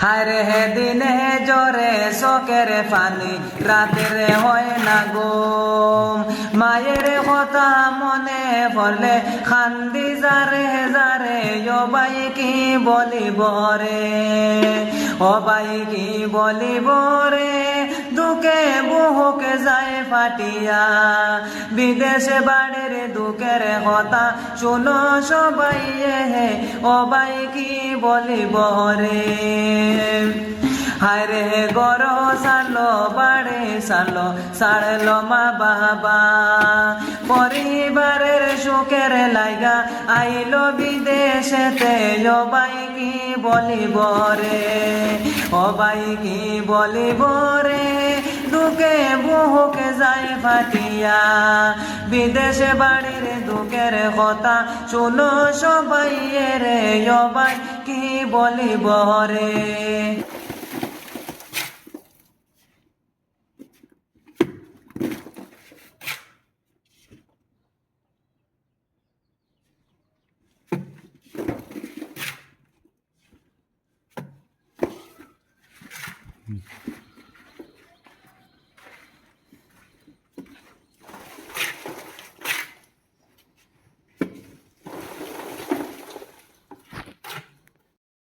হায়রে হে দিনে জরে চকের পানি রাতের হয় না ঘুম মায়ের কথা মনে পড়লে খান্দি যারে যারে ও বাই কি বলিব রে ও বাই কি বলিব রে দুঃখে বুকে যায় ফাটিয়া বিদেশে বাড়ির দুঃখের কথা শুনো সবাই ও বাই কি বলিব রে হায়রে গর সালো বাড়ে সালো সারলো মা বাবা পরিবারের সুখের লাইগা আইলো বিদেশেতে ও বাই কি বলিব রে ও বাই কি বলিব রে দুঃখে বুকে যায় ফাটিয়া বিদেশে বাড়ির দুঃখের কথা শুনো সবাই রে ও বাই কি বলিব রে